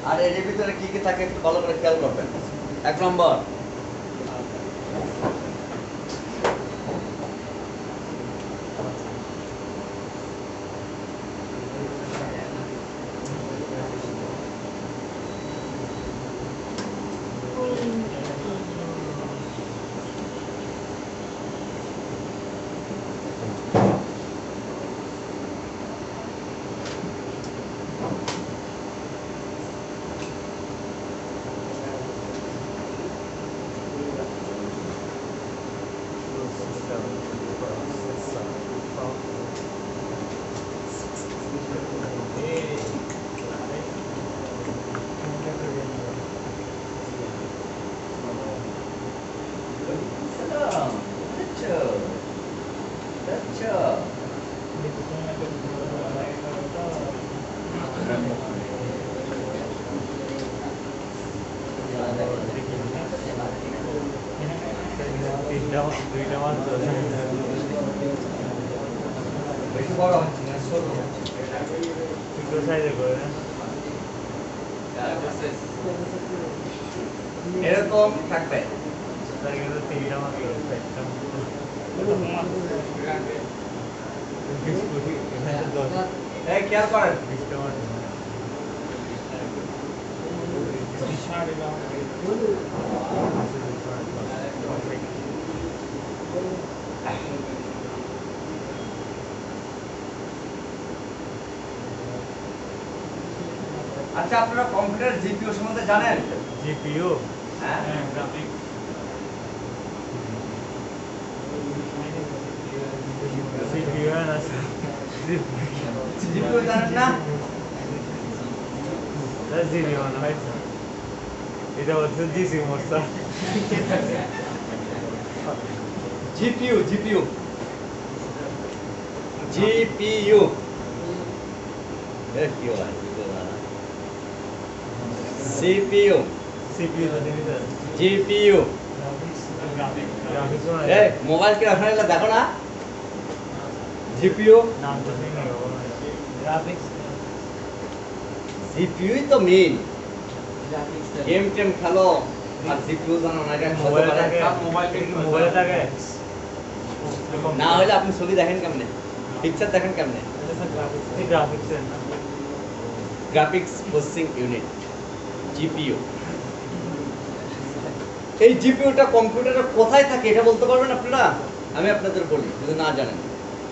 আর এর ভিতরে কি কি থাকে একটু ভালো করে খেয়াল করবেন। 1 নম্বর এরকম থাকবে। খেয়াল করেন আচ্ছা, আপনারা কম্পিউটার জিপিইউ সম্বন্ধে জানেন? জিপিইউ হ্যাঁ, গ্রাফিক সিপিইউ আছে জিপিইউ জানেন না? জিপিইউ না ভাই, এটা হচ্ছে জিসি মোস্তা জিপিইউ জিপিইউ জিপিইউ কি হয় সিপিইউ সিপিইউ তো দিন স্যার জিপিইউ গ্রাফিক্স এই মোবাইল কি রাখা হলো দেখো না জিপিইউ নাম তো নেই গ্রাফিক্স জিপিইউ তো মেইন গেম টেম খেলো আর জিপিইউ জানো না এটা মোবাইলে থাকে না হলে আপনি ছবি দেখেন কেমনে, পিকচার দেখেন কেমনে? গ্রাফিক্স এর না গ্রাফিক্স প্রসেসিং ইউনিট জিপিইউ। এই জিপিইউটা কম্পিউটারে কোথায় থাকে এটা বলতে পারবেন আপনারা? আমি আপনাদের বলি যদি না জানেন।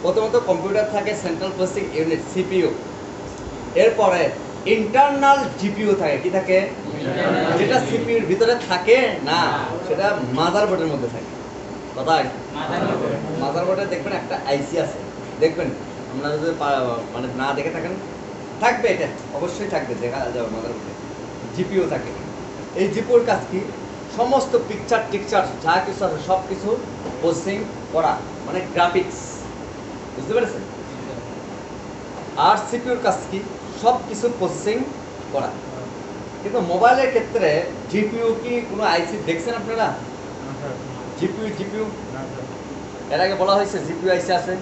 প্রথমত কম্পিউটার থাকে সেন্ট্রাল প্রসেসিং ইউনিট সিপিইউ, এরপরে ইন্টারনাল জিপিইউ থাকে। কি থাকে? যেটা সিপিইউর ভিতরে থাকে না, সেটা মাদারবোর্ডের মধ্যে থাকে। কোথায়? মাদারবোর্ডে দেখবেন একটা আইসি আছে, দেখবেন আমরা যদি মানে না দেখে থাকেন থাকবে, এটা অবশ্যই থাকবে, দেখা যাবে মাদারবোর্ডে জিপিইউ থাকে। এই জিপিইউর কাজ কি? সমস্ত পিকচার টিকচার যা কিছু আছে সব কিছু প্রসেসিং করা, মানে গ্রাফিক্স, বুঝতে পেরেছেন? আর সিপিইউর কাজ কি? সব কিছু প্রসেসিং করা। কিন্তু মোবাইলের ক্ষেত্রে জিপিইউ কি কোনো আইসি দেখছেন আপনারা? জিপিইউ জিপিইউ এর আগে বলা হয়েছে জিপিইউ আইসি আছে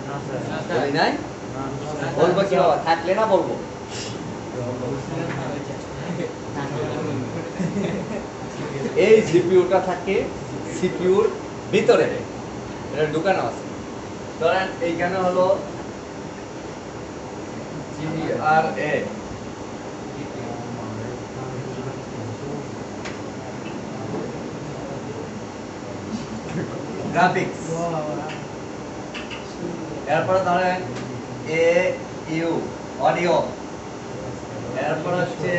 বলি নাই? বলবো কি বাবা, থাকলে না বলবো? এই জিপিইউটা থাকে সিপিইউর ভিতরে, এটা ঢুকানো আছে। ধরেন এইখানে হলো জিআরএ, গ্রাফিক্স। এরপরে ধরেন এ ইউ অডিও, এরপর হচ্ছে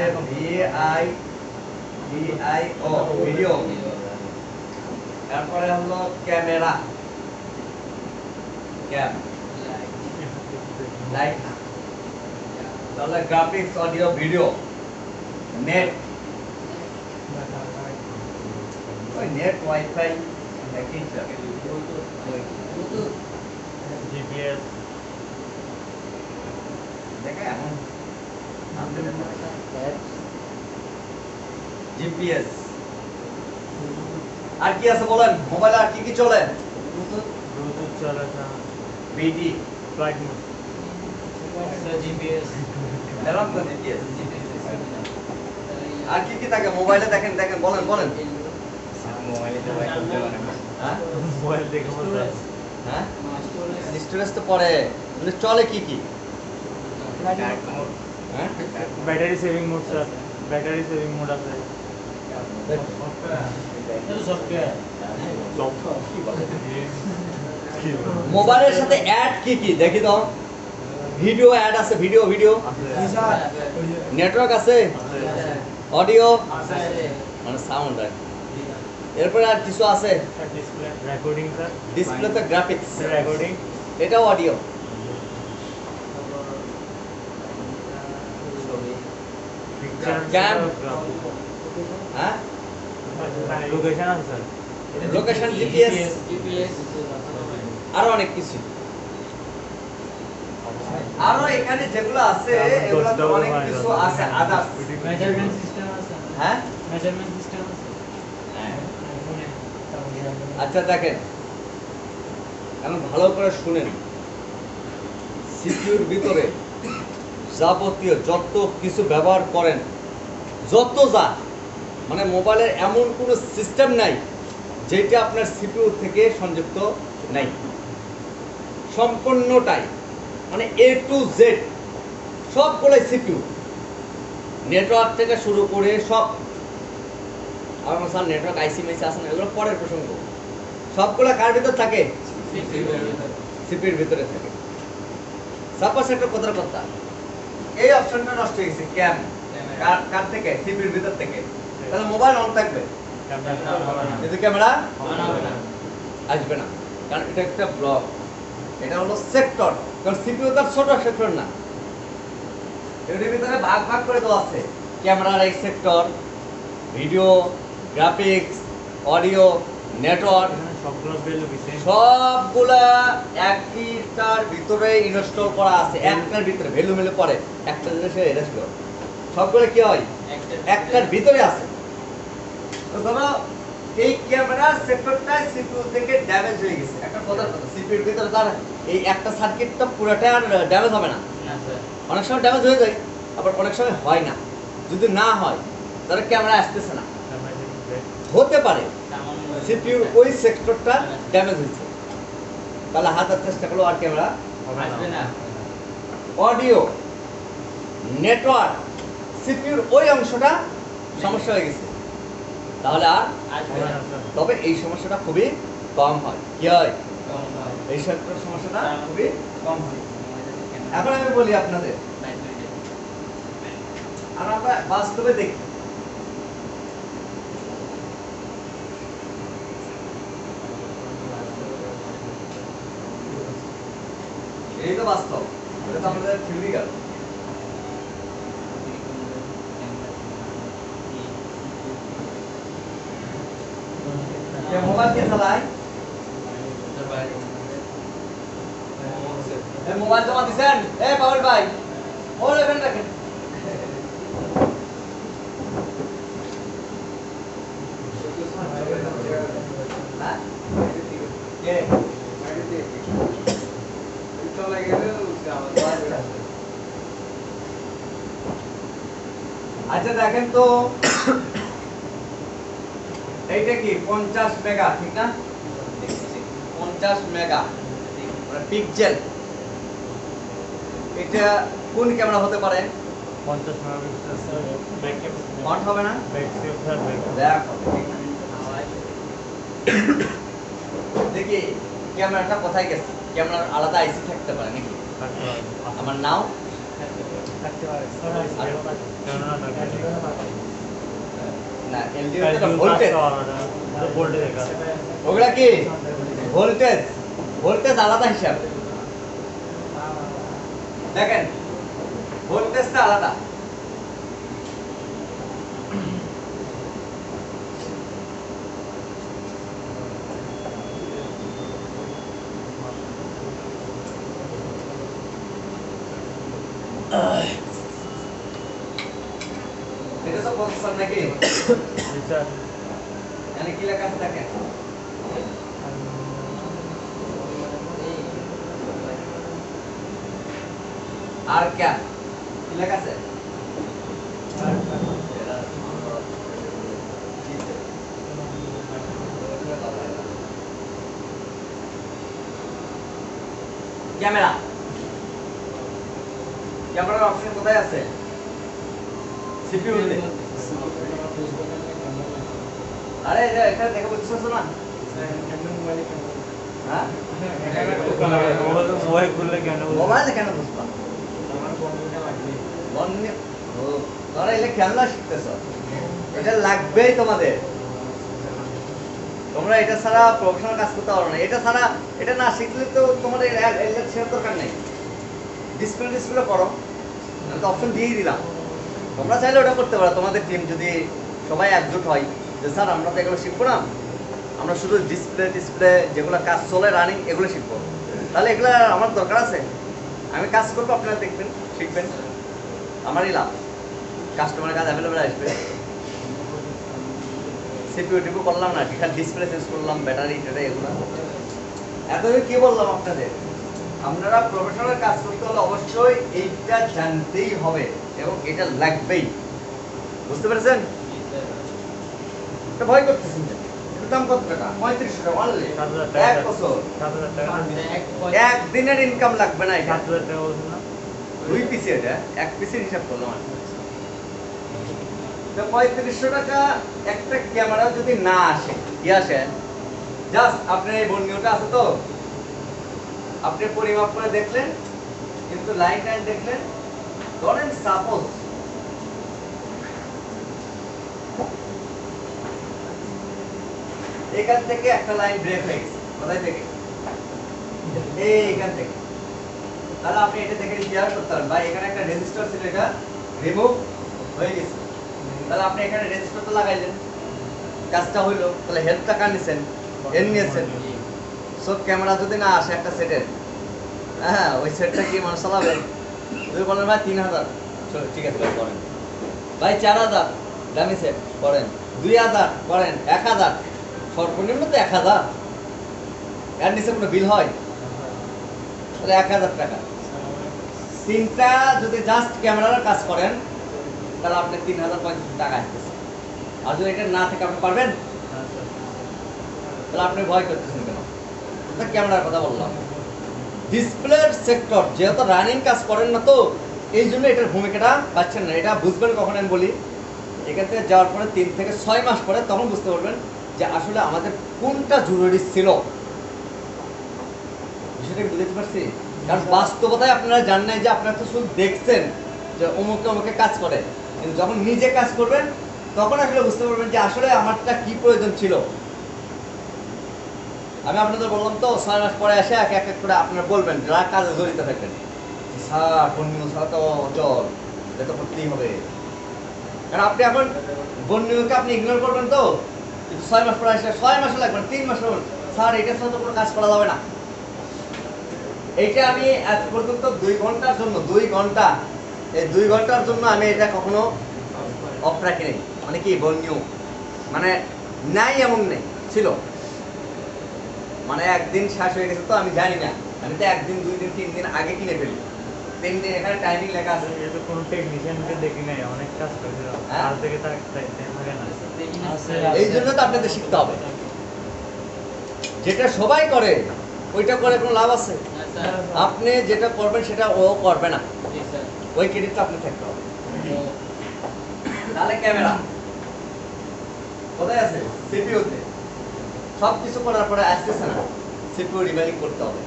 ভিআইও ভিডিও, এরপরে হলো ক্যামেরা ক্যাম লাইট, তাহলে graphics audio video, net net wifi একই জিপিএস দেখে এখন জিপিএস। আর কি আছে বলেন? মোবাইলে আর কি কি চলে? ব্লুটুথ চলে না, বিডি ফ্লাইট মোড জিপিএস এরকম তো জিপিএস। আর কি কি থাকে মোবাইলে দেখেন দেখেন বলেন বলেন হ্যাঁ মোবাইল দেখে বলতে হ্যাঁ স্টোরেজ তো পরে মানে চলে কি কি হ্যাঁ battery saving mode sir battery saving mode আছে মোবাইলের সাথে অ্যাড কি কি দেখি দাও ভিডিও অ্যাড আছে ভিডিও ভিডিও নেটওয়ার্ক আছে অডিও মানে সাউন্ড আর এরপরে আর কিছু আছে ডিসপ্লে রেকর্ডিং স্যার ডিসপ্লেতে গ্রাফিক্স রেকর্ডিং এটাও অডিও Cam. হ্যাঁ লোকেশন আছে স্যার লোকেশন জিপিএস আরো অনেক কিছু আরো এখানে যেগুলো আছে এগুলো তো অনেক কিছু আছে আদার্স মেজারমেন্ট সিস্টেম আছে হ্যাঁ মেজারমেন্ট সিস্টেম আছে আচ্ছা দেখেন এখন ভালো করে শুনেন সিপিইউর ভিতরে যাবতীয় যত কিছু ব্যবহার করেন যত যা মানে মোবাইলের এমন কোনো সিস্টেম নাই যেটা আপনার সিপিইউ থেকে সংযুক্ত নাই সম্পূর্ণটাই মানে এ টু জেড সবগুলোই সিপিইউ নেটওয়ার্ক থেকে শুরু করে সব আমার স্যার নেটওয়ার্ক আইসি মেসি আছে না এগুলো পরের প্রসঙ্গ সবগুলো কার ভিতর থাকে সিপিইউর ভিতরে থাকে সাপোজ একটা কথার কথা এই অপশনটা নষ্ট হয়ে গেছে ক্যাম কার থেকে সিপিইউর ভিতর থেকে তাহলে মোবাইল অন থাকবে কিন্তু ক্যামেরা আসবে না কারণ এটা একটা ব্লক এটা হলো সেক্টর কারণ সিপিইউ তার ছোট সেক্টর না এর ভিতরে ভাগ ভাগ করে দেওয়া আছে ক্যামেরার এক sector video graphics audio network সবগুলা একটার ভিতরে ইনস্টল করা আছে একটার ভিতরে ভ্যালু মেলে পড়ে একটা জিনিসে এরেস্ট সবগুলো কি হয় একটার ভিতরে আছে তো ধরো এই ক্যামেরার সেক্টরটা সিপিইউ থেকে ড্যামেজ হয়ে গেছে একটা কথার কথা সিপিইউর ভিতরে তার এই একটা সার্কিটটা পুরোটা আর ড্যামেজ হবে না অনেক সময় ড্যামেজ হয়ে যায় আবার অনেক সময় হয় না যদি না হয় তাহলে ক্যামেরা আসতেছে না হতে পারে সিপিইউর ওই সেক্টরটা ড্যামেজ হয়েছে তাহলে হাতার চেষ্টা করলো আর ক্যামেরা আসবে না অডিও নেটওয়ার্ক সিপিইউর ওই অংশটা সমস্যা হয়ে গেছে তাহলে আর আসবে না তবে এই সমস্যাটা খুবই কম হয় কি হয় এই সেক্টর সমস্যাটা খুবই কম হয় এখন আমি বলি আপনাদের আর আমরা বাস্তবে দেখি এই তো বাস্তব এটা তো আমাদের থিওরিক্যাল যে মোবাইল কে চালায় এই মোবাইল জমা দিছেন এ পাওয়ার ভাই ওর এখানে রাখেন হ্যাঁ কে চলে গেলে আচ্ছা দেখেন তো এইটা কি 50 মেগা ঠিক না 50 মেগা মানে পিক্সেল এটা কোন ক্যামেরা হতে পারে 50 মেগাপিক্সেল ব্যাক ক্যামেরা ফ্রন্ট হবে না ব্যাক সেলফার ব্যাক দেখো দেখি ক্যামেরাটা কোথায় গেছে ক্যামেরার আলাদা আইসি থাকতে পারে নাকি আমার নাও থাকতে পারে না এলডিও তো ভোল্টেজ ভোল্টেজ ওগুলা কি ভোল্টেজ ভোল্টেজ আলাদা হিসাব দেখেন ভোল্টেজটা আলাদা এটা তো প্রসেসর নাকি স্যার এখানে কি লেখা আছে দেখেন আর क्या কি লেখা আছে ক্যামেরা, ক্যামেরার অপশন কোথায় আছে? সিপিইউ তে। আরে এটা এখানে দেখে বুঝতেছো না? হ্যাঁ মোবাইল খুললে কেন মোবাইলে কেন বুঝবা? ও তোমরা এলে খেলনা শিখতেছ, এটা লাগবেই তোমাদের। তোমরা এটা ছাড়া প্রফেশনাল কাজ করতে পারো না। এটা ছাড়া, এটা না শিখলে তো তোমাদের এটা শেখার দরকার নেই। ডিসপ্লে করো, আমি তো অপশন দিয়েই দিলাম। তোমরা চাইলে ওটা করতে পারো। তোমাদের টিম যদি সবাই একজোট হয় যে স্যার আমরা তো এগুলো শিখবো না, আমরা শুধু ডিসপ্লে যেগুলো কাজ চলে রানিং এগুলো শিখবো, তাহলে এগুলো আমার দরকার আছে। আমি কাজ করবো, আপনারা দেখবেন, শিখবেন, আমারই লাভ। কাস্টমারের কাজ অ্যাভেলেবেল আসবে। সিপিইউ টিপু করলাম না, খালি ডিসপ্লে চেঞ্জ করলাম, ব্যাটারি ট্যাটারি এগুলো। এতদিন কি বললাম আপনাদের, আপনারা প্রফেশনাল কাজ করতে হলে অবশ্যই এইটা জানতেই হবে এবং এটা লাগবেই। বুঝতে পেরেছেন? এটা ভয় করতেছেন কেন? এটার দাম কত টাকা? 3500 টাকা অনলি। 7,000 টাকা। এক বছর, 7,000 টাকা একদিনের ইনকাম লাগবে না এটা। 7,000 টাকা বলছেন না? 2 পিসি, এটা এক পিসের হিসাব করলাম আমি। তো 3500 টাকা একটা ক্যামেরা যদি না আসে, কি আসে? জাস্ট আপনার এই বর্ণীয়টা আছে তো, আপনি পরিমাপ করে দেখলেন, কিন্তু লাইন টাইন দেখলেন। ধরেন সাপোজ এখান থেকে একটা লাইন ব্রেক হয়ে গেছে। কোথায় থেকে? এইখান থেকে। তাহলে আপনি এটা দেখে ক্লিয়ার করতে পারেন, বা এখানে একটা রেজিস্টার ছিল, এটা রিমুভ হয়ে গেছে। তাহলে আপনি এখানে রেজিস্টারটা লাগাইলেন, কাজটা হইলো। তাহলে হেল্পটা কার নিছেন? এর নিয়েছেন। সব ক্যামেরা যদি না আসে একটা সেটের, হ্যাঁ ওই সেটটা কি মানুষ চালাবে? যদি বলেন ভাই 3000, ঠিক আছে ভাই করেন। ভাই 4000 দামি সেট করেন, 2000 করেন, 1000, সর্বনিম্ন তো 1000। এর নিচে কোনো বিল হয়? তাহলে 1000 টাকা। তিনটা যদি জাস্ট ক্যামেরার কাজ করেন, তাহলে আপনি 3035 টাকা আসতেছে। আর যদি এটা না থাকে আপনি পারবেন? তাহলে আপনি ভয় করতেছেন কেন? ক্যামেরার কথা বললাম। ডিসপ্লের সেক্টর যেহেতু রানিং কাজ করেন না, তো এই জন্য এটার ভূমিকাটা পাচ্ছেন না। এটা বুঝবেন কখন আমি বলি, এখান থেকে যাওয়ার পরে 3 থেকে 6 মাস পরে তখন বুঝতে পারবেন যে আসলে আমাদের কোনটা জরুরি ছিল। বিষয়টা বুঝতে পারছি? কারণ বাস্তবতায় আপনারা জানেন নাই যে আপনারা তো শুধু দেখছেন যে অমুকে অমুকে কাজ করে, কিন্তু যখন নিজে কাজ করবেন তখন আসলে বুঝতে পারবেন যে আসলে আমারটা কি প্রয়োজন ছিল। আমি আপনাদের বললাম তো 6 মাস পরে এসে এক এক করে আপনারা বলবেন, যারা কাজে জড়িত থাকবেন, স্যার বন্যু ছাড়া তো অচল, এটা তো করতেই হবে। কারণ আপনি এখন বন্যুকে আপনি ইগনোর করবেন তো, কিন্তু 6 মাস পরে এসে 6 মাসও লাগবে না, 3 মাস লাগবে, স্যার এটা ছাড়া তো কোনো কাজ করা যাবে না। এইটা আমি আজ পর্যন্ত 2 ঘন্টার জন্য, 2 ঘন্টা, এই 2 ঘন্টার জন্য আমি এটা কখনো অফ রাখি নাই। মানে কি বন্যু মানে নাই এমন নেই, ছিল। মানে একদিন শেষ হয়ে গেছে তো আমি জানি না, আমি তো 1 দিন 2 দিন 3 দিন আগে কিনে ফেলি। 3 দিন এখানে টাইমিং লেখা আছে। এটা কোনো টেকনিশিয়ানকে দেখি নাই, অনেক কাজ করে হ্যাঁ? আর থেকে থাকে না। এই জন্য তো আপনাদের শিখতে হবে। যেটা সবাই করে ওইটা করে কোনো লাভ আছে? আপনি যেটা করবেন সেটা ও করবে না, ওই ক্রেডিটটা আপনি থাকতে হবে। তাহলে ক্যামেরা কোথায় আছে? সিপিইউ তে। সব কিছু করার পরে আসতেছে না, সিপিইউ রিমাইনিং করতে হবে।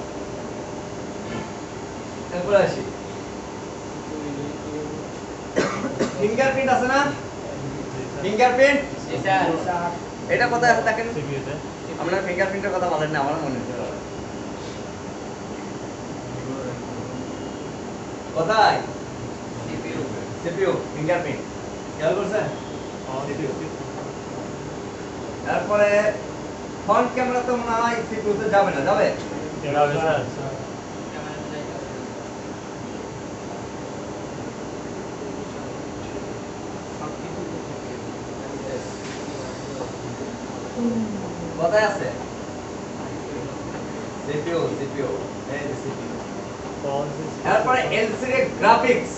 এরপর আসি ফিঙ্গারপ্রিন্ট আছে না? ফিঙ্গারপ্রিন্ট এটা কোথায় আছে দেখেন। সিপিইউতে আপনার ফিঙ্গারপ্রিন্টের কথা বলেন না, আমার মনে হচ্ছে কোথায়? সিপিইউ ফিঙ্গারপ্রিন্ট খেয়াল করছেন? তারপরে ফ্রন্ট ক্যামেরা তো মনে হয় সিপিইউ তে যাবে না, যাবে? যাবে স্যার। কোথায় আছে? সিপিইউ এই যে সিপিইউ। তারপরে এলসিডি গ্রাফিক্স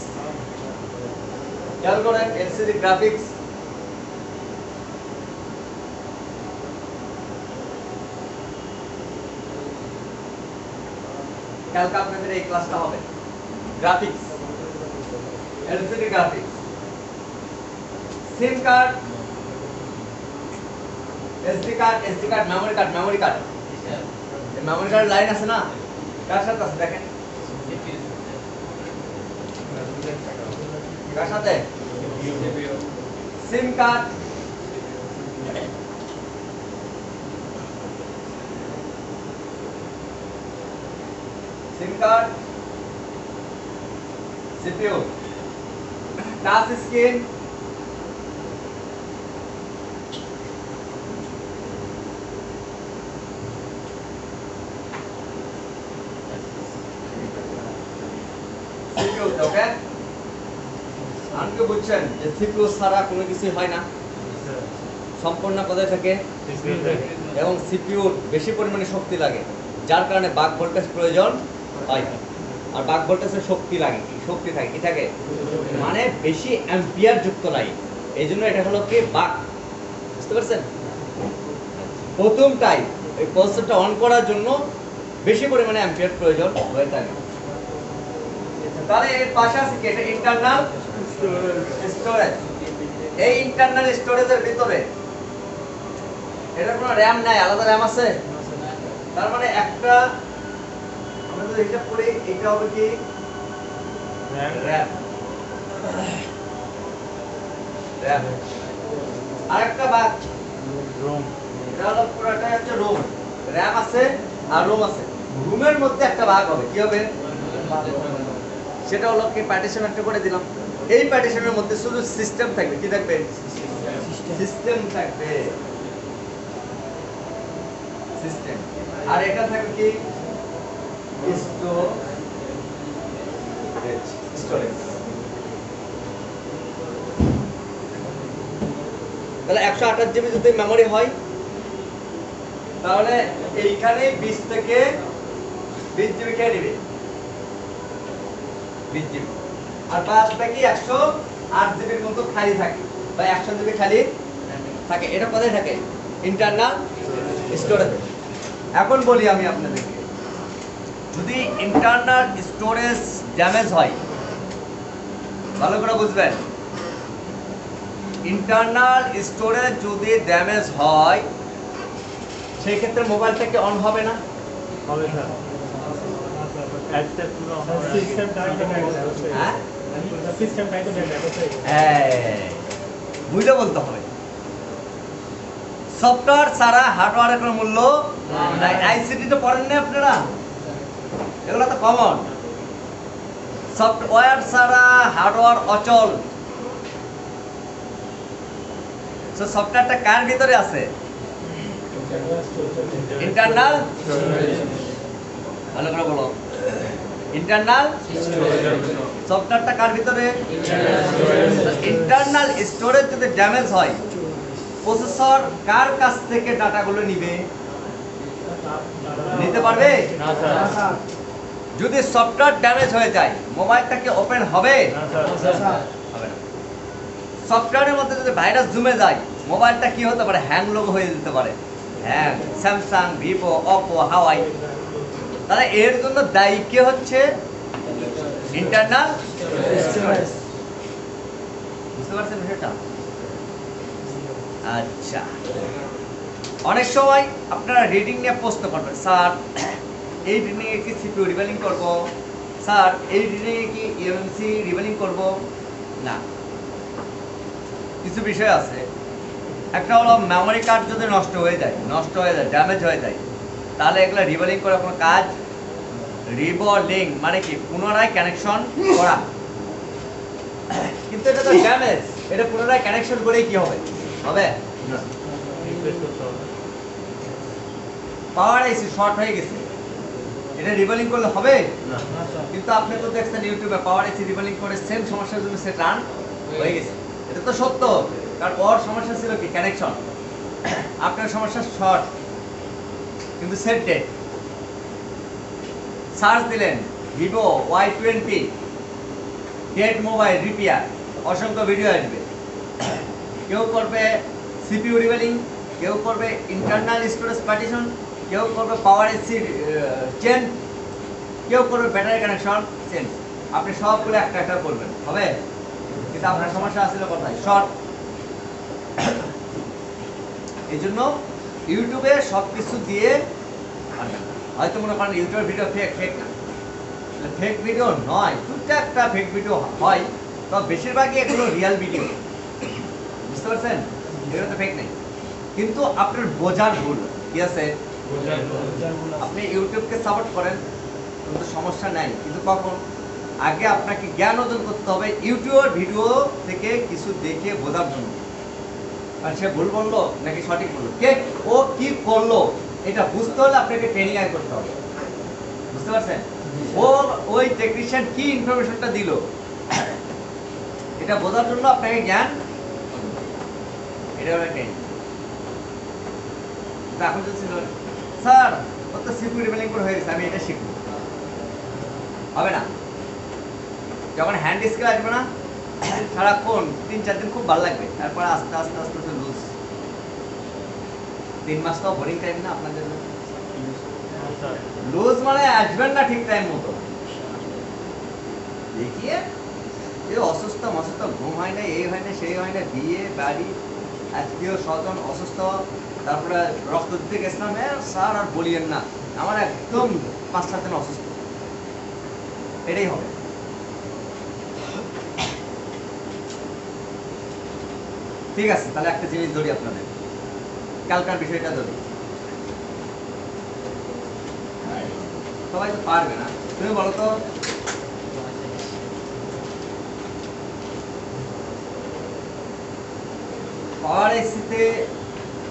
খেয়াল করেন, এলসিডি গ্রাফিক্স কালকে আপনাদের এই ক্লাসটা হবে গ্রাফিক্স, এলসিডি গ্রাফিক্স, সিম card, SD card, memory card, এই মেমোরি কার্ড লাইন আছে না, কার সাথে আছে দেখেন, কার সাথে, সিম card, CPU, touch screen, CPU ওকে, আনকে বুঝছেন যে CPU ছাড়া কোনো কিছু হয় না, সম্পূর্ণ কোথায় থাকে এবং CPU বেশি পরিমাণে শক্তি লাগে, যার কারণে বাক ভোল্টেজ প্রয়োজন হয়। আর বাক ভোল্টেজের শক্তি লাগে, কি শক্তি থাকে, কি থাকে মানে বেশি অ্যাম্পিয়ার যুক্ত লাইন, এই জন্য এটা হলো কি বাক, বুঝতে পারছেন। প্রথম টাইম এই প্রসেসরটা অন করার জন্য বেশি পরিমাণে অ্যাম্পিয়ার প্রয়োজন হয়ে থাকে। তাহলে এর পাশে আছে কি, এটা ইন্টারনাল স্টোরেজ। এই ইন্টারনাল স্টোরেজের ভিতরে এটার কোনো র‍্যাম নাই, আলাদা র‍্যাম আছে, তার মানে একটা আমরা যদি হিসাব করি এটা হবে কি র‍্যাম, আরেকটা ভাগ রুম, এটা হলো পুরোটাই হচ্ছে রুম, র‍্যাম আছে আর রুম আছে, রুমের মধ্যে একটা ভাগ হবে, কি হবে সেটা হলো কি পার্টিশন একটা করে দিলাম। এই পার্টিশনের মধ্যে শুধু সিস্টেম থাকবে, কি থাকবে, সিস্টেম থাকবে, সিস্টেম, আর এটা থাকবে কি স্টোরেজ। তাহলে 128 জিবি যদি মেমোরি হয় তাহলে এইখানে 20 থেকে 20 জিবি কে নেবে, 20 জিবি, আর বাদ বাকি 108 জিবির মতো খালি থাকে বা 100 জিবি খালি থাকে। এটা কোথায় থাকে, ইন্টারনাল স্টোরেজ। এখন বলি আমি আপনাদেরকে, যদি ইন্টারনাল স্টোরেজ ড্যামেজ হয়, ভালো করে বুঝবেন, ইন্টারনাল স্টোরেজ যদি ড্যামেজ হয় সেই ক্ষেত্রে মোবাইলটা কি অন হবে না, হবে স্যার, অ্যাডসেট পুরো সিস্টেম টাইম তো ব্যাক হ্যাঁ সিস্টেম টাইম তো ব্যাক বুঝে বলতে হবে। সফটওয়্যার ছাড়া হার্ডওয়্যারের কোনো মূল্য নাই। আইসিটি তো পড়েন না আপনারা, এগুলো তো কমন। সফটওয়্যার ছাড়া হার্ডওয়্যার অচল। সো সফটওয়্যারটা কার ভিতরে আছে, ইন্টারনাল, ভালো করে বলো, ইন্টারনাল সফটওয়্যারটা কার ভিতরে, ইন্টারনাল স্টোরেজ যদি ড্যামেজ হয় প্রসেসর কার কাছ থেকে ডাটাগুলো নিবে, নিতে পারবে না স্যার, যদি সফটওয়্যার ড্যামেজ হয়ে যায় মোবাইলটা কি ওপেন হবে, না স্যার, হবে না। সফটওয়্যারের মধ্যে যদি ভাইরাস জমে যায় মোবাইলটা কি হতে পারে, হ্যাং লোক হয়ে যেতে পারে, হ্যাং, স্যামসাং, ভিভো, অপো, হাওয়াই। তাহলে এর জন্য দায়ী কে হচ্ছে, ইন্টারনাল স্টোরেজ। বুঝতে পারছেন বিষয়টা? আচ্ছা, অনেক সময় আপনারা রিডিং নিয়ে প্রশ্ন করবেন, স্যার এই রিডিং এ কি সিপিইউ রিভেলিং করব, স্যার এই রিডিং এ কি ইএমসি রিভেলিং করব না। কিছু বিষয় আছে, একটা হলো মেমোরি কার্ড যদি নষ্ট হয়ে যায়, ড্যামেজ হয়ে যায়, তাহলে এগুলো রিভেলিং করার কোনো কাজ, রিবলিং মানে কি পুনরায় কানেকশন করা, কিন্তু এটা তো ড্যামেজ, এটা পুনরায় কানেকশন করেই কি হবে, হবে না। রিপ্লেস করতে হবে, পাওয়ার আইসি শর্ট হয়ে গেছে, এটা রিভেলিং করলে হবে না, কিন্তু আপনি তো দেখছেন ইউটিউবে পাওয়ার আইসি রিভেলিং করে সেম সমস্যার জন্য সে রান হয়ে গেছে। এটা তো সত্য, কারণ ওর সমস্যা ছিল কি কানেকশন, আপনার সমস্যা শর্ট কিন্তু সেট ডেট। সার্চ দিলেন Vivo Y20 dead mobile repair, অসংখ্য ভিডিও আসবে। কেউ করবে সিপিইউ রিভেলিং, কেউ করবে ইন্টারনাল স্টোরেজ পার্টিশন, কেউ করবে পাওয়ার আইসি চেঞ্জ, কেউ করবে ব্যাটারি কানেকশন চেঞ্জ, আপনি সবগুলো একটা একটা করবেন, হবে? কিন্তু আপনার সমস্যা আসলে কোথায়? শর্ট। এই জন্য ইউটিউবে সব কিছু দিয়ে পারবেন না। হয়তো মনে করেন ইউটিউবের ভিডিও ফেক, ফেক না, ফেক ভিডিও নয়, দুটা একটা ফেক ভিডিও হয়, তো বেশিরভাগই এগুলো রিয়েল ভিডিও, বুঝতে পারছেন? এগুলো তো ফেক নেই, কিন্তু আপনার বোঝার ভুল কি আছে। আপনি ইউটিউবকে সাপোর্ট করেন কিন্তু সমস্যা নাই, কিন্তু কখন? আগে আপনাকে জ্ঞান অর্জন করতে হবে ইউটিউবের ভিডিও থেকে কিছু দেখে বোঝার জন্য। আর সে ভুল বললো নাকি সঠিক বললো, কে ও কি করলো এটা বুঝতে হলে আপনাকে ট্রেনিং আয় করতে হবে, বুঝতে পারছেন? ও ওই টেকনিশিয়ান কি ইনফরমেশনটা দিল এটা বোঝার জন্য আপনাকে জ্ঞান, এটা হলো ট্রেনিং। এখন যদি স্যার ও তো সিকিউরিটি বিলিং করে হয়ে গেছে, আমি এটা শিখবো, হবে না। যখন হ্যান্ড স্কিল আসবে না, সারাক্ষণ 3-4 দিন খুব ভালো লাগবে, তারপর আস্তে আস্তে আস্তে আস্তে লুজ। 3 মাস তো বোরিং টাইম না আপনাদের জন্য? লুজ মানে আসবেন না ঠিক টাইম মতো। দেখিয়ে এই অসুস্থ মসুস্থ, ঘুম হয় না, এই হয় না, সেই হয় না, বিয়ে বাড়ি, আত্মীয় স্বজন অসুস্থ, তারপরে রক্ত দিতে গেছিলাম, স্যার আর বলিয়েন না, আমার একদম 5-7 দিন অসুস্থ, এটাই হবে। ঠিক আছে, তাহলে একটা জিনিস ধরি আপনাদের, কালকার বিষয়টা ধরি। সবাই তো পারবে না, তুমি বলো তো পাওয়ার এসিতে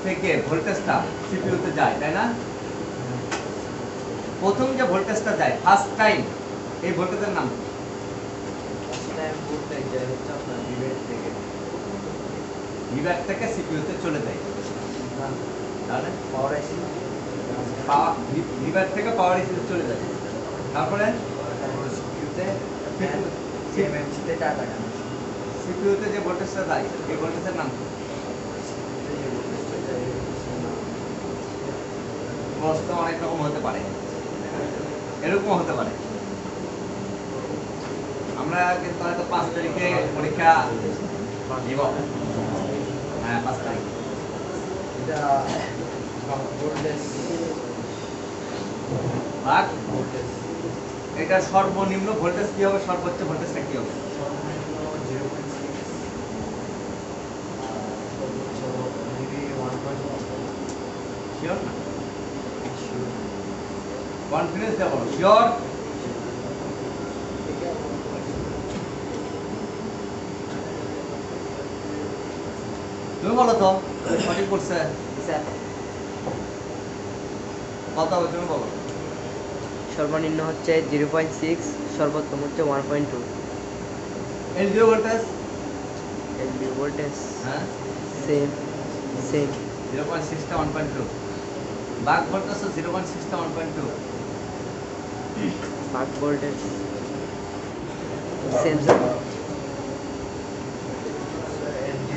থেকে ভোল্টেজটা সিপিইউতে যায়, তাই না? প্রথম যে ভোল্টেজটা যায় ফার্স্ট টাইম, এই ভোল্টেজের নাম কি? ভিভ্যাট থেকে সিপিইউতে চলে যায়, তাহলে ভিভ্যাট থেকে পাওয়ার এসিতে চলে যায়, তারপরে সিপিইউতে যে ভোল্টেজটা যায় এই ভোল্টেজের নাম কি? প্রশ্ন অনেক রকম হতে পারে, এরকম হতে পারে। আমরা কিন্তু হয়তো 5 তারিখে পরীক্ষা দিব, হ্যাঁ 5 তারিখ। এটা সর্বনিম্ন ভোল্টেজ কি হবে, সর্বোচ্চ ভোল্টেজটা কি হবে? শিওর না? কনফিডেন্স দেবো, শিওর? তুমি বলো তো সঠিক বলছে কত হবে, তুমি বলো। সর্বনিম্ন হচ্ছে 0.6, সর্বোত্তম হচ্ছে 1.2। LDO voltage? এলডিও ভোল্টেজ হ্যাঁ সেম সেম। 0.6 টা 1.2, বাক ভোল্টেজ 0.6 টা 1.2, বাক ভোল্টেজ সেম।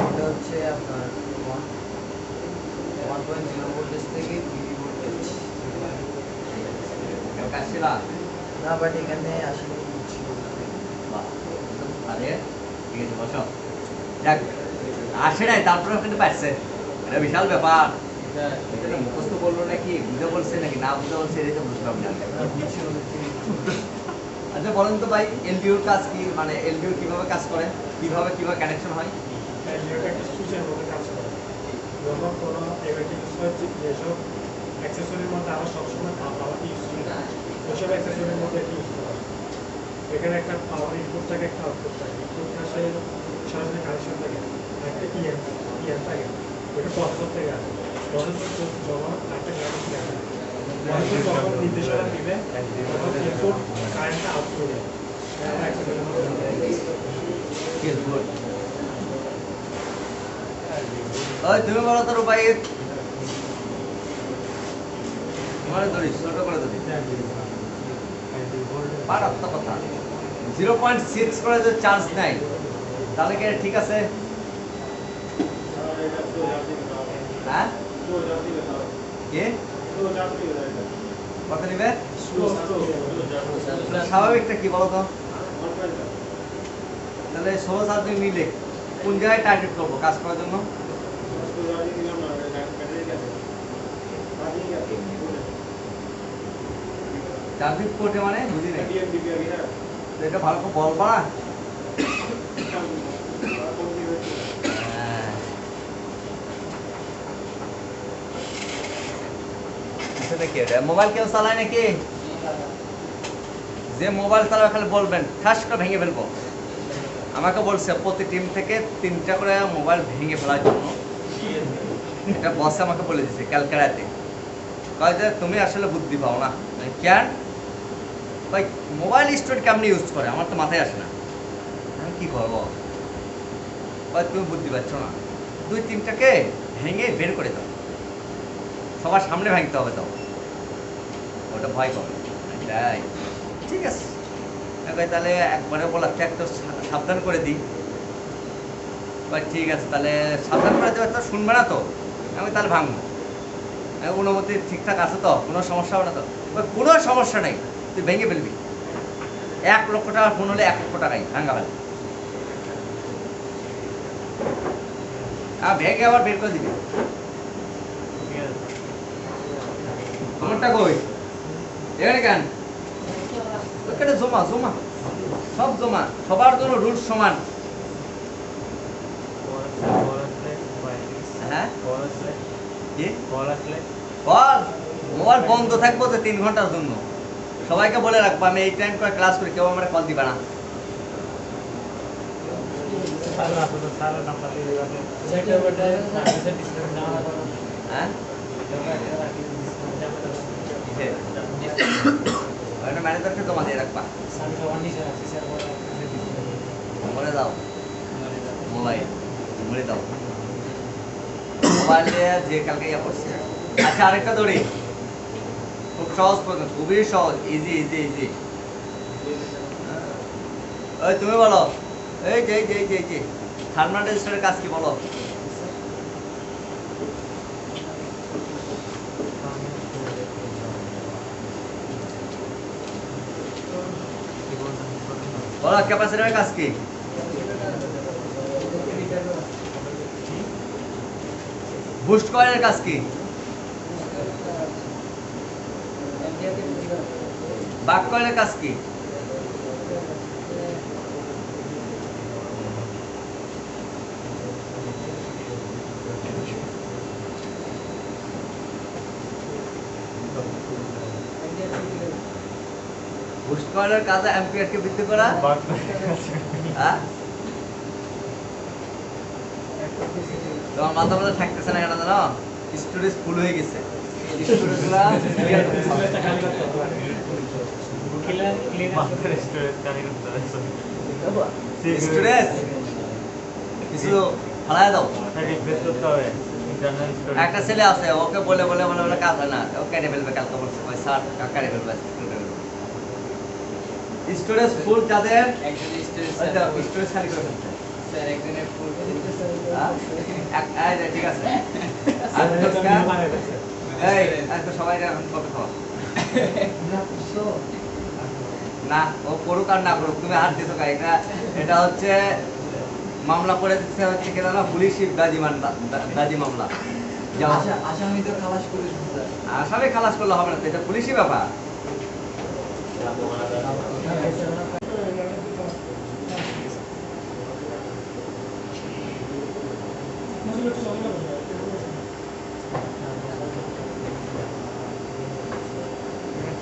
এটা হচ্ছে আপনার 1.0 ভোল্টেজ থেকে 3 ভোল্টেজ। কাশিলা না বাট এখানে আসলে বাহ, আরে ঠিক আছে বসো। দেখ আসে নাই তারপরে কিন্তু পাচ্ছে, এটা বিশাল ব্যাপার। এটা মুখস্থ বললো নাকি বুঝে বলছে নাকি না বুঝে বলছে, এটাই তো বুঝলাম না। আচ্ছা বলেন তো ভাই, এলডিওর কাজ কি, মানে এলডিও কিভাবে কাজ করে, কিভাবে কানেকশন হয়? এলডিওটা একটা সুইচের মধ্যে কাজ করে। যখন কোনো ইলেকট্রিক সুইচ যেসব অ্যাক্সেসরির মধ্যে আমরা সবসময় পাওয়ার ইউজ করি, ওইসব অ্যাক্সেসরির মধ্যে একটা ইউজ করা হয়। এখানে একটা পাওয়ার ইনপুট থাকে, একটা আউটপুট থাকে। ইনপুট পাশে সরাসরি কানেকশন থাকে, একটা ইএম থাকে, ওইটা প্রসেসর থেকে আসে। প্রসেসর যখন একটা কানেকশন আসে, প্রসেসর যখন নির্দেশনা দিবে তখন ইনপুট কারেন্টটা আউট করে অ্যাক্সেসরির মধ্যে Yes, good. ওই তুমি বলো তোর উপায়, তোমার ধরিস ছোট করে ধরিস, পারাত্মক কথা। 0.6 করে যদি চার্জ নেয় তাহলে কি এটা ঠিক আছে? হ্যাঁ কে কত নিবে? স্বাভাবিকটা কি বলো তো? তাহলে 16 চার্জ নিলে কোন জায়গায় টার্গেট করবো কাজ করার জন্য? চার্জিং পোর্টে মানে বুঝি না। তো এটা ভালো করে বলবা না? মোবাইল কেউ চালায় নাকি? যে মোবাইল চালাবে খালি বলবেন, ঠাস করে ভেঙে ফেলবো। আমাকে বলছে প্রতি টিম থেকে 3টা করে মোবাইল ভেঙে ফেলার জন্য। এটা বস আমাকে বলে দিচ্ছে কালকে রাতে। কয় যে তুমি আসলে বুদ্ধি পাও না। কেন? ভাই মোবাইল স্টোর কেমনি ইউজ করে আমার তো মাথায় আসে না। আমি কি করবো? ভাই তুমি বুদ্ধি পাচ্ছ না, 2-3টাকে ভেঙে বের করে দাও, সবার সামনে ভাঙতে হবে তো, ওটা ভয় করে। তাই ঠিক আছে, তাহলে একবারে বলার একটা সাবধান করে দিই। ভাই ঠিক আছে, তাহলে সাবধান করে দেবে তো, শুনবে না তো? আমি তাহলে ভাঙবো। অনুমতি ঠিকঠাক আছে তো? কোনো সমস্যা হবে না তো? কোনো সমস্যা নেই, তুই ভেঙে ফেলবি। 1 লক্ষ টাকা ফোন হলে 1 লক্ষ টাকাই ভাঙা ফেল। ভেঙে আবার বের করে দিবি। তোমারটা কই? এখানে কেন? ওখানে জমা জমা, সব জমা, সবার জন্য রুল সমান। হ্যাঁ কি কল? মোবাইল বন্ধ থাকবো তো 3 ঘন্টার জন্য। সবাইকে বলে রাখবো আমি এই টাইম করে ক্লাস করি, কেউ আমার কল দিবা না। হ্যাঁ ম্যানেজারকে জমা দিয়ে রাখবা। মরে দাও মোবাইল, মরে দাও মোবাইল যে কালকে ইয়া করছে। আচ্ছা আরেকটা ধরি, খুব সহজ প্রশ্ন, খুবই সহজ, ইজি ইজি ইজি। ওই তুমি বলো, এই যে যে যে যে থার্মাল রেজিস্টারের কাজ কি বলো? বলো ক্যাপাসিটরের কাজ কি? বুস্ট কয়েলের কাজ কি? বাক কয়েলের কাজ কি? বুস্ট কয়েলের কাজ অ্যাম্পিয়ারকে বৃদ্ধি করা। হ্যাঁ তোমার মাথা মাথা থাকতেছে না কেন জানো? স্টোরেজ ফুল হয়ে গেছে। স্টোরেজ কিছু ফালাই দাও। একটা ছেলে আছে, ওকে বলে বলে বলে বলে কাজ হয় না, ও কেটে ফেলবে। কালকে বলছে ভাই স্যার কেটে ফেলবে। স্টোরেজ ফুল যাদের স্টোরেজ খালি করে ফেলতে ঠিক আছে। সবাই কত খাওয়া না, ও করুক আর না করুক, তুমি হাত দিছো। এটা হচ্ছে মামলা করে দিচ্ছে হচ্ছে কি জানো? পুলিশি দাজি মামলা। আসামি তো খালাস করে আসামি খালাস করলে হবে না তো, এটা পুলিশি ব্যাপার।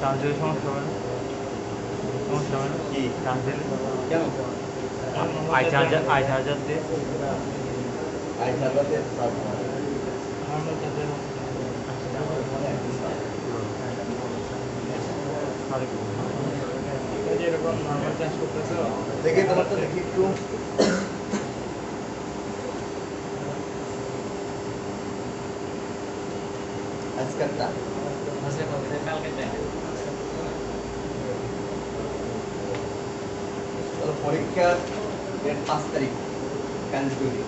চার্জের সমস্যা হবে না? সমস্যা হবে না কি চার্জের? কেন? আই চার্জার দিয়ে দেখি তোমার তো দেখি একটু। আজকালটা পরীক্ষার ডেট 5 তারিখ, কাঞ্জুরি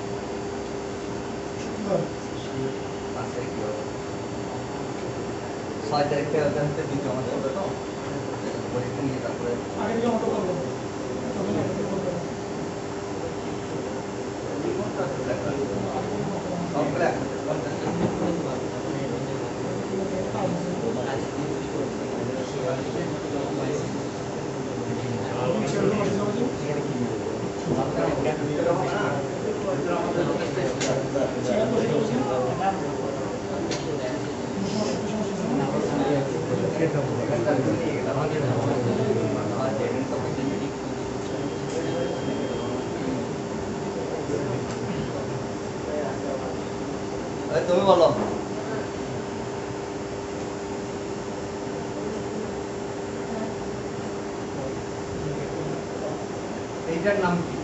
5 তারিখ 6 তারিখে ওটা হচ্ছে বীজ জমা দেবে তো পরীক্ষা নিয়ে তারপরে আগে জমা তো করবো তখন আপনাকে বলবো সবগুলো একসাথে তুমি বলো এইটার নাম কি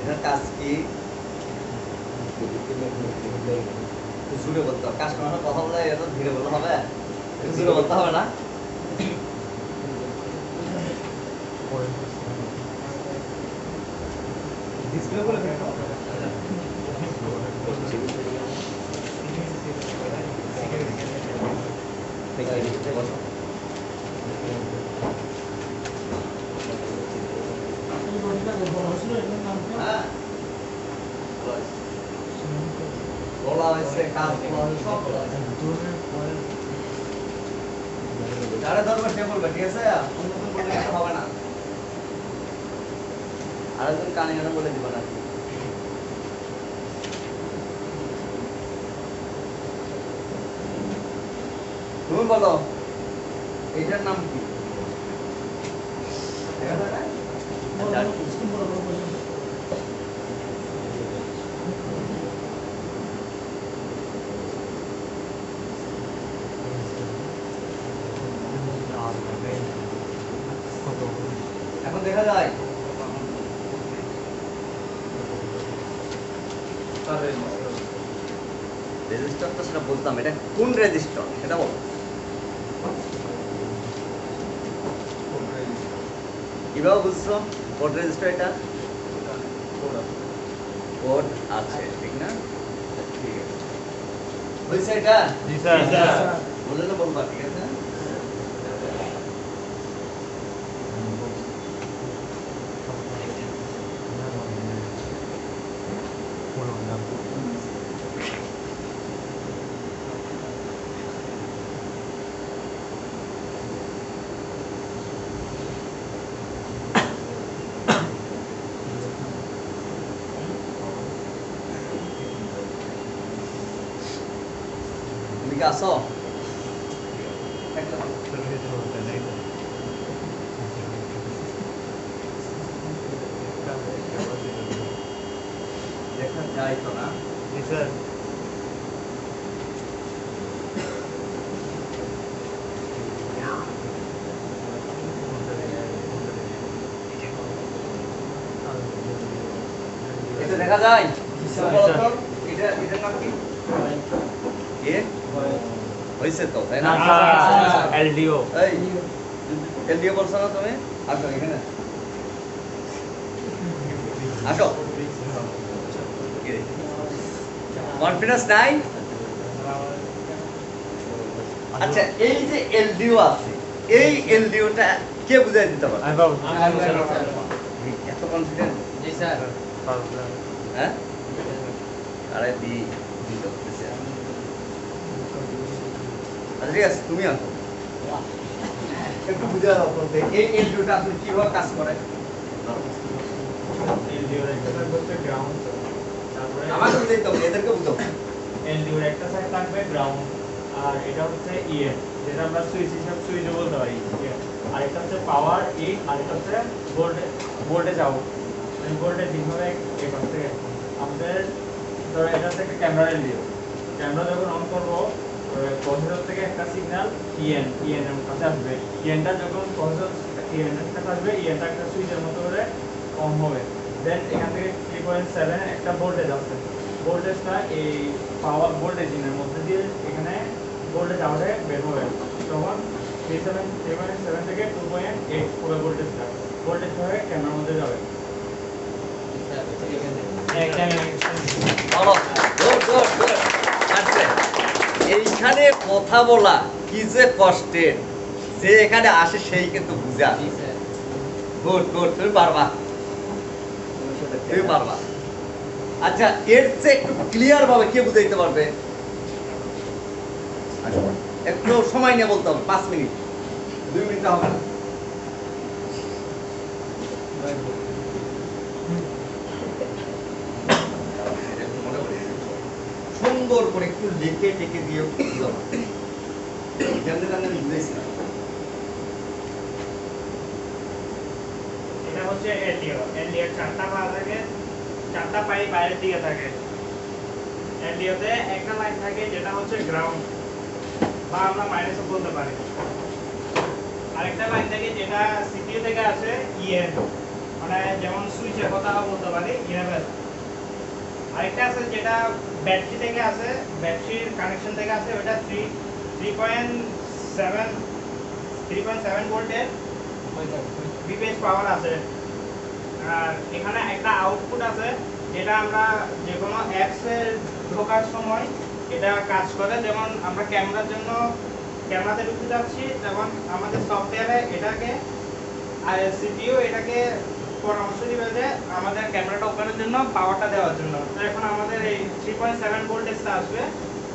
এটার কাজ কি জুড়ে বলতে হবে কাস্টমার কথা বলে এত ধীরে বলতে হবে জুড়ে বলতে হবে না ডিসপ্লে বলে হ্যাঁ বলা হয়েছে কাজ বলা হয়েছে সব বলা হয়েছে যারা ধরবে সে বলবে ঠিক আছে অন্য কেউ বললে কিছু হবে না আরেকজন কানে কানে বলে দিবা না তুমি বলো এইটার নাম কি এখন দেখা যায় রেজিস্টারটা সেটা বলতাম এটা কোন রেজিস্টার সেটা বলো কিভাবে বুঝছো কোড রেজিস্টার এটা কোড আছে ঠিক না ঠিক আছে হয়েছে এটা জি স্যার বললে তো বলবা ঠিক আছে তুমি কি আসো দেখা যায় তো না জি স্যার এটা দেখা যায় স্যার। বলো তো, এটার নাম কি এ হয়েছে তো তাই না না স্যার এলডিও এই এলডিও বলছো না তুমি আসো এখানে আসো কনফিডেন্স নাই আচ্ছা এই যে এলডিও আছে এই এলডিওটা কে বুঝাই দিতে পারে আমি বাবু এত কনফিডেন্স জি স্যার হ্যাঁ আরে দি দি করতেছে আচ্ছা ঠিক আছে তুমি আসো একটু বুঝে দাও বলতে এই এলডিওটা আসলে কিভাবে কাজ করে এলডিওর একটা থাকবে হচ্ছে গ্রাউন্ড তারপরে আমাকে বুঝাইতে হবে এদেরকে বুঝাও এলডিওর একটা সাইড থাকবে গ্রাউন্ড আর এটা হচ্ছে ইএম যেটা আমরা সুইচ হিসাবে সুইচও বলতে পারি আর এটা হচ্ছে পাওয়ার ইন আর এটা হচ্ছে ভোল্টেজ আউট মানে ভোল্টেজ ইন হবে এখান থেকে আমাদের ধরো এটা হচ্ছে একটা ক্যামেরা এলডিও ক্যামেরা যখন অন করবো প্রসেসর থেকে একটা সিগন্যাল ইএন এর কাছে আসবে। ইএনটা যখন প্রসেসর ইএন এর কাছে আসবে, ইএনটা একটা সুইচের মতো করে অন হবে। দেন এখান থেকে 3.7 একটা ভোল্টেজ আছে। ভোল্টেজটা এই পাওয়ার ভোল্টেজ ইনের মধ্যে দিয়ে এখানে ভোল্টেজ আউটে বের হবে। তখন 3.7 থেকে 2.8 পুরো ভোল্টেজটা হয়ে ক্যামেরার মধ্যে যাবে। বলো, good, good, good. আচ্ছা, এইখানে কথা বলা কি যে কষ্টের, যে এখানে আসে সেই কিন্তু বুঝে আসে। গুড গুড, তুমি পারবা, তুমি পারবা। আচ্ছা, এর চেয়ে একটু ক্লিয়ার ভাবে কে বুঝাইতে পারবে? আচ্ছা, একটু সময় নিয়ে বলতে হবে, 5 মিনিট, 2 মিনিট হবে না। সুন্দর করে একটু লিখে টেকে দিয়ে জানতে জানতে আমি বুঝেছিলাম। এটা হচ্ছে এলডিও চারটা পা থাকে, চারটা পাই বাইরের দিকে থাকে। এলডিওতে একটা লাইন থাকে যেটা হচ্ছে গ্রাউন্ড বা আমরা মাইনাসও বলতে পারি। আরেকটা লাইন থাকে যেটা সিপিইউ থেকে আসে ইএন, মানে যেমন সুইচের কথা বলতে পারি ইএনএফএস। আরেকটা আছে যেটা ব্যাটারি থেকে আসে, ব্যাটারির কানেকশন থেকে আসে, ওটা 3.7 ভোল্টের বিপিএস পাওয়ার আছে। আর এখানে একটা আউটপুট আছে যেটা আমরা যে কোনো অ্যাপসে ঢোকার সময় এটা কাজ করে। যেমন আমরা ক্যামেরার জন্য ক্যামেরাতে ঢুকতে যাচ্ছি, যেমন আমাদের সফটওয়্যারে এটাকে সিপিইউ এটাকে পরামর্শ দিবে যে আমাদের ক্যামেরাটা ওপেনের জন্য পাওয়ারটা দেওয়ার জন্য। তো এখন আমাদের এই 3.7 ভোল্টেজটা আসবে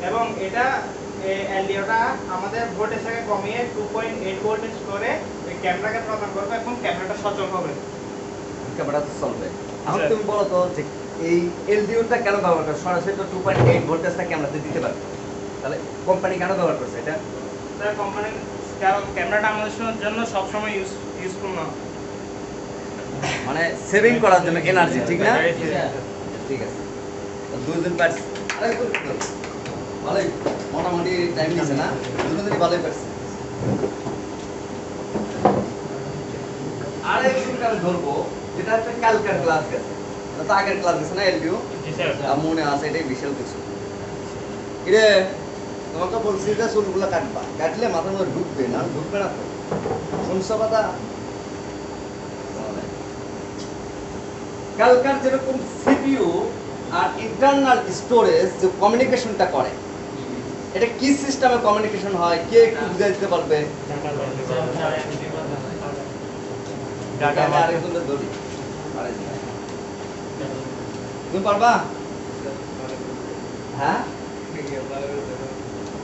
এবং এটা এলডিওটা আমাদের ভোল্টেজটাকে কমিয়ে 2.8 ভোল্টেজ করে এই ক্যামেরাকে প্রদান করবে এবং ক্যামেরাটা সচল হবে। ক্যামেরা তো চলবে। এখন তুমি বলো তো যে এই এলডিওটা কেন ব্যবহার করে? সরাসরি তো 2.8 ভোল্টেজটা ক্যামেরাতে দিতে পারবে, তাহলে কোম্পানি কেন ব্যবহার করছে এটা? তার কোম্পানি কারণ ক্যামেরাটা আমাদের জন্য সবসময় ইউজফুল না, মানে সেভিং করার জন্য এনার্জি, ঠিক না? ব্যাটারি থেকে। ঠিক আছে, তো দুজন পারছে, ভালোই মোটামুটি টাইম নিচ্ছে না, দুজনই ভালোই পারছে। আর একদিন আমি ধরবো যেটা একটা ক্যালকার ক্লাস গেছে, এটা তো আগের ক্লাস গেছে না এলডিও, জি স্যার। মনে আছে, এটাই বিশাল কিছু। ইরে তোমাকে বলছি যে চুলগুলো কাটবা, কাটলে মাথার মধ্যে ঢুকবে না, ঢুকবে না তো, শুনছো কথা? ক্যালকার যেরকম সিপিইউ আর ইন্টারনাল স্টোরেজ যে কমিউনিকেশনটা করে, এটা কি সিস্টেমে কমিউনিকেশন হয়, কে একটু বুঝাই দিতে পারবে? ডাটা আমি আরেকজনকে ধরি, তুমি পারবা? হ্যাঁ,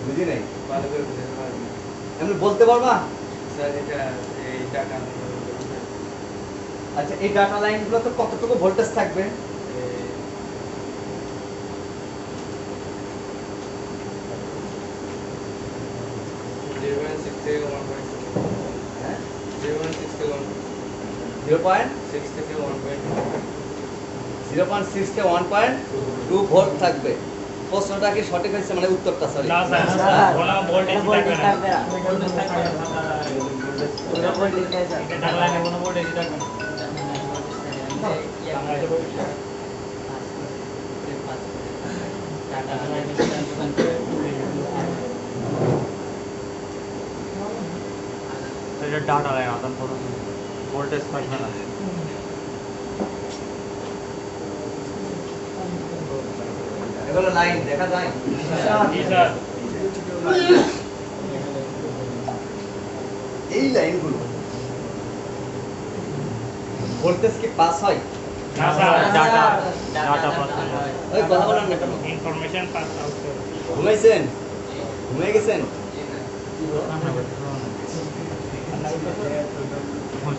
বুঝি নাই, এমনি বলতে পারবা? আচ্ছা, এই ডাটা লাইনগুলো তো কতটুকু ভোল্টেজ থাকবে? হ্যাঁ, 0.6 থেকে 1.2 ভোল্ট থাকবে। প্রশ্নটা কি সঠিক হয়েছে, মানে উত্তরটা সরি? না স্যার, কোনো ভোল্টেজ থাকবে না। এটা ডাটা লাইনে কোনো ভোল্টেজ থাকবে না। এটা ডাটা লাইন আদান প্রদান, ভোল্টেজ থাকবে না। এগুলো লাইন দেখা যায়? জি স্যার। এই লাইনগুলো ভোল্টেজ কি পাস হয়? না স্যার, ডাটা পাচ্ছে। ওই কথা বলেন না কেন? ইনফরমেশন পাস আউট করে। ঘুমাইছেন? ঘুমিয়ে গেছেন?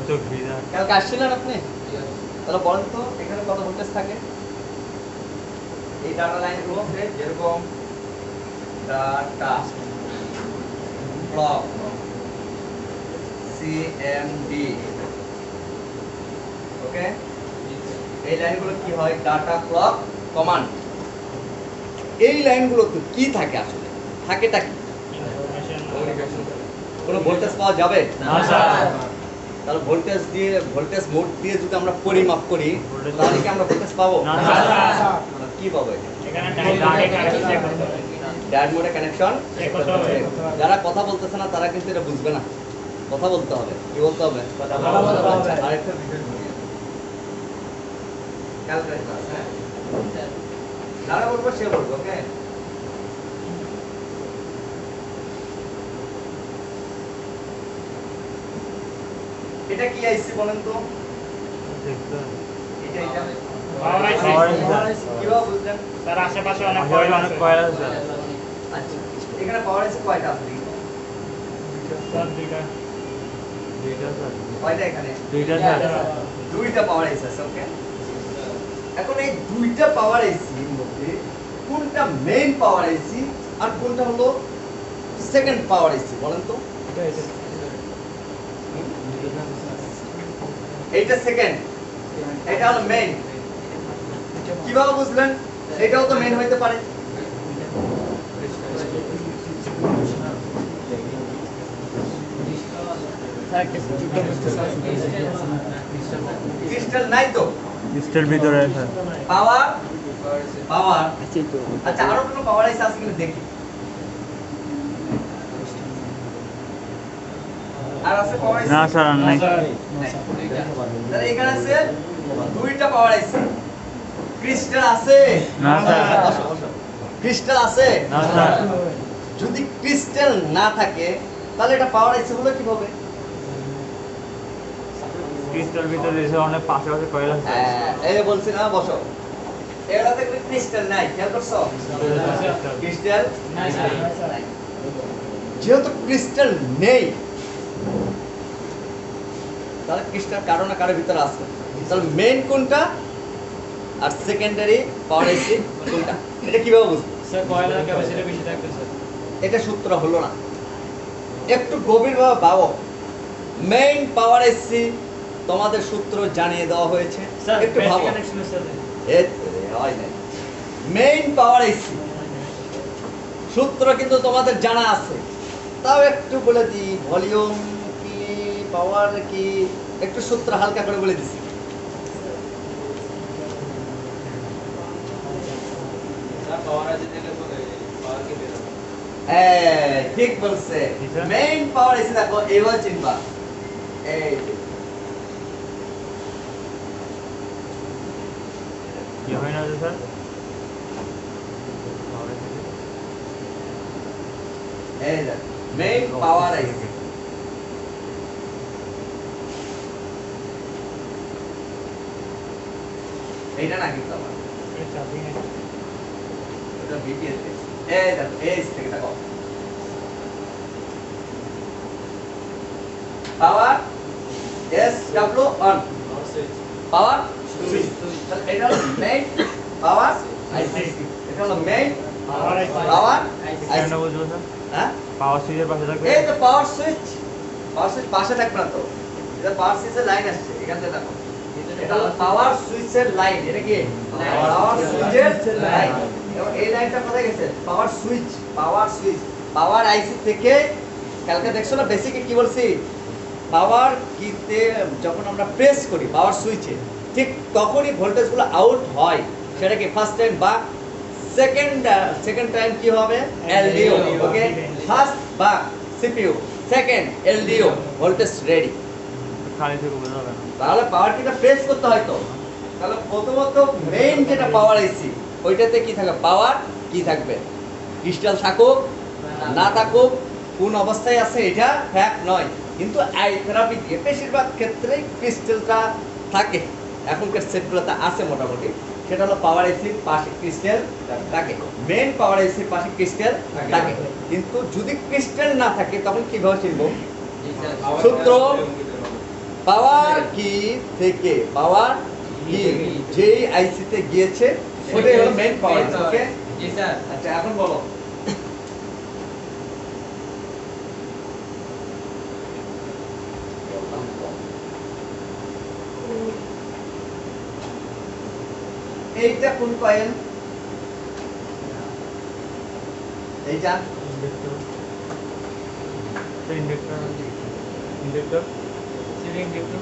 চোখ ভিজা। কালকে আসছিলেন আপনি? তাহলে বলেন তো এখানে কত ভোল্টেজ থাকে? এই ডাটা লাইনগুলোতে যেরকম ডাটা ক্লক সিএমডি, ওকে, এই লাইনগুলো কি হয়? Data clock command. এই লাইনগুলোতে কি থাকে আসলে? থাকেটা কি? কোনো ভোল্টেজ পাওয়া যাবে? না স্যার। তাহলে ভোল্টেজ মোড দিয়ে যদি আমরা পরিমাপ করি তাহলে কি আমরা ভোল্টেজ পাবো? না স্যার। কি পাবো এটা? এখানে ডাইরেক্ট কানেকশন চেক করতে হবে। ডায়োড মোডে কানেকশন চেক করতে হবে। যারা কথা বলতেছে না তারা কিন্তু এটা বুঝবে না, কথা বলতে হবে। কি বলতে হবে? কথা বলতে হবে। আরেকটা বিষয় বলি, ক্যালকুলেটর আছে, হ্যাঁ? যারা বলবো সে বলবো, ওকে? এটা কি আইসি বলেন তো? এটা পাওয়ার আইসি। কিভাবে বুঝলেন? তার আশেপাশে অনেক আশেপাশে কয়েল অনেক আছে। কয়েল আছে স্যার। আচ্ছা, এখানে পাওয়ার আইসি কয়টা আছে? স্যার দুইটা। দুইটা স্যার। কয়টা এখানে? দুইটা স্যার। দুইটা পাওয়ার আইসি আছে, ওকে? এখন এই দুইটা পাওয়ার আইসির মধ্যে কোনটা মেইন পাওয়ার আইসি আর কোনটা হলো সেকেন্ড পাওয়ার আইসি বলেন তো? এইটা সেকেন্ড, এটা হলো মেইন। কিভাবে বুঝলেন? এটাও তো মেইন হইতে পারে। ক্রিস্টাল নাই তো? ক্রিস্টাল ভিতরে স্যার। পাওয়ার পাওয়ার আছে তো। আচ্ছা, আরো কোনো পাওয়ার আইসি আছে কিনা দেখি। আর আছে পাওয়ার আইসি? না স্যার আর নাই। তাহলে এখানে আছে দুইটা পাওয়ার আইসি। ক্রিস্টাল আছে? না স্যার। বসো, বসো। ক্রিস্টাল আছে? না স্যার। যদি ক্রিস্টাল না থাকে তাহলে এটা পাওয়ার আইসি হলো কিভাবে? ক্রিস্টাল ভিতরে এসে অনেক পাশাপাশি কয়েল আছে। এই যে বলছি না, বসো। এটাতে ক্রিস্টাল নাই, খেয়াল করছো? ক্রিস্টাল নাই স্যার। নাই। যেহেতু ক্রিস্টাল নেই তাহলে ক্রিস্টাল কারো না কারোর ভিতরে আছে। তাহলে মেইন কোনটা আর সেকেন্ডারি পাওয়ার আইসি কোনটা, এটা কিভাবে বুঝবো? স্যার কয়েলের ক্যাপাসিটি বেশি থাকবে স্যার। এটা সূত্র হলো না, একটু গভীরভাবে ভাবো। মেইন পাওয়ার আইসি তোমাদের সূত্র জানিয়ে দেওয়া হয়েছে, একটু ভাবো। কানেকশনের সাথে মেইন পাওয়ার আইসি সূত্র কিন্তু তোমাদের জানা আছে, তাও একটু বলে দিই। ভলিউম কি, পাওয়ার কি, একটু সূত্র হালকা করে বলে দিছি। স্যার পাওয়ার আছে দিলে পাওয়ার কি বের হবে? ঠিক বলছে। জি স্যার। মেইন পাওয়ার আইসি দেখো এইভাবে চিনবা। এই যে, কি হয় না যে স্যার? এই যে মেইন পাওয়ার আইসি। এইটা না কিন্তু আমার এই চাবি নেই। এটা বিটিএস। এই দেখো এই থেকে দেখো power S W on, power switch. তাহলে এটা হলো মেইন পাওয়ার আইসি, এটা হলো মেইন পাওয়ার আইসি। পাওয়ার কেন আইসি। বুঝবো স্যার? হ্যাঁ, পাওয়ার সুইচের পাশে থাকবে। এই তো পাওয়ার সুইচ। পাওয়ার সুইচ পাশে থাকবে না তো, এটা পাওয়ার সুইচের লাইন আসছে এখান থেকে দেখো। এটা হলো পাওয়ার সুইচের লাইন। এটা কি পাওয়ার সুইচের লাইন? এবং এই লাইনটা কোথায় গেছে? পাওয়ার সুইচ। পাওয়ার সুইচ পাওয়ার আইসি থেকে। কালকে দেখছো না বেসিকে কি বলছি? পাওয়ার কিতে যখন আমরা প্রেস করি পাওয়ার সুইচে, ঠিক তখনই ভোল্টেজগুলো আউট হয়। সেটা কি ফার্স্ট টাইম বা সেকেন্ড টাইম কি হবে? এলডিও। ওকে, ফার্স্ট বা CPU, second LDO, voltage ready. খালি থেকে বোঝা যাবে না। তাহলে পাওয়ার কিটা প্রেস করতে হয় তো। তাহলে প্রথমত মেইন যেটা পাওয়ার আইসি ওইটাতে কি থাকবে? পাওয়ার কি থাকবে? ক্রিস্টাল থাকুক না থাকুক, কোন অবস্থায় আছে এটা ফ্যাক্ট নয়, কিন্তু আই থেরাপি দিয়ে বেশিরভাগ ক্ষেত্রেই ক্রিস্টালটা থাকে। এখনকার সেটগুলোতে আছে মোটামুটি। সেটা হলো পাওয়ার আইসির পাশে ক্রিস্টাল থাকে, মেইন পাওয়ার আইসির পাশে ক্রিস্টাল থাকে। কিন্তু যদি ক্রিস্টাল না থাকে তখন কিভাবে চিনবো? সূত্র পাওয়ার কি থেকে, পাওয়ার কি যেই আইসিতে গিয়েছে ওটাই হলো মেইন পাওয়ার আইসি। ওকে, জি স্যার। আচ্ছা এখন বলো। এইটা কোন কয়েল? এইটা তো ইন্ডাক্টর ইন্ডাক্টর ইন্ডাক্টর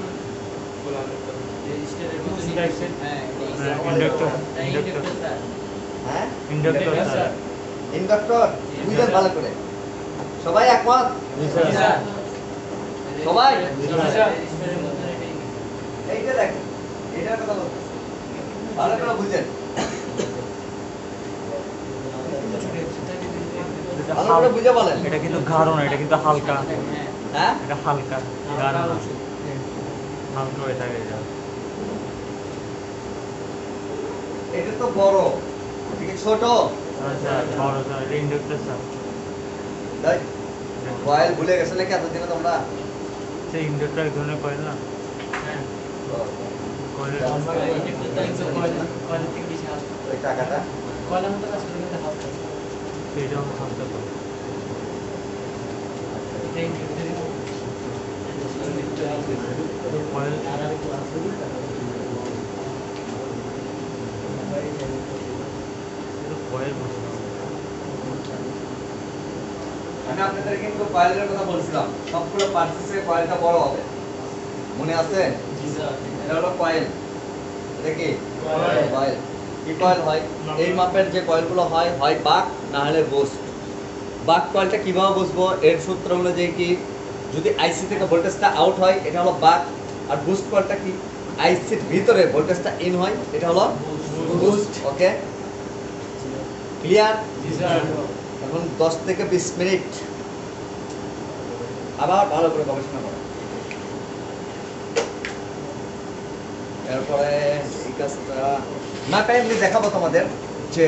হ্যাঁ ইন্ডাক্টর স্যার ইন্ডাক্টর বুঝলেন ভালো করে সবাই একমত সবাই এইটা দেখেন এটার কথা বলতেছি ভালো করে বুঝেন ভালো করে বুঝে বলেন এটা কিন্তু গাঢ় না, এটা কিন্তু হালকা, হ্যাঁ এটা হালকা গাঢ় না, হালকা হয়ে থাকে এটা। এটা তো বড় এদিকে ছোট আচ্ছা বড় স্যার, এটা ইন্ডাক্টর স্যার। তাই কয়েল ভুলে গেছে নাকি এতদিনে তোমরা সেই ইন্ডাক্টর এক ধরনের কয়েল না, কয়েলের ওই টাকাটা সেইটা হালকা তো। কয়েল কয়েল আমি আপনাদের কিন্তু কয়েলের কথা বলছিলাম সবগুলো পার্সেসে কয়েলটা বড় হবে মনে আছে এটা হলো কয়েল এটা কি কয়েল কি কয়েল হয় এই মাপের যে কয়েলগুলো হয় হয় বাক না হলে বুস্ট বাক কয়েলটা কিভাবে বুঝবো এর সূত্র অনুযায়ী কি যদি আইসি থেকে ভোল্টেজটা আউট হয় এটা হলো বাক আর বুস্ট কয়েলটা কি আইসির ভিতরে ভোল্টেজটা ইন হয় এটা হলো বুস্ট ওকে ক্লিয়ার এখন 10 থেকে 20 মিনিট আবার ভালো করে গবেষণা করো এরপরে এই কাজটা ম্যাপে এমনি দেখাবো তোমাদের যে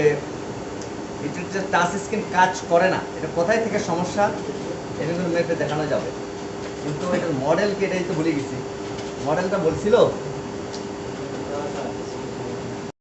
এটার যে টাচ স্ক্রিন কাজ করে না এটা কোথায় থেকে সমস্যা এটা কিন্তু ম্যাপে দেখানো যাবে কিন্তু এটার মডেল কি এটাই তো ভুলে গেছি মডেলটা বলছিল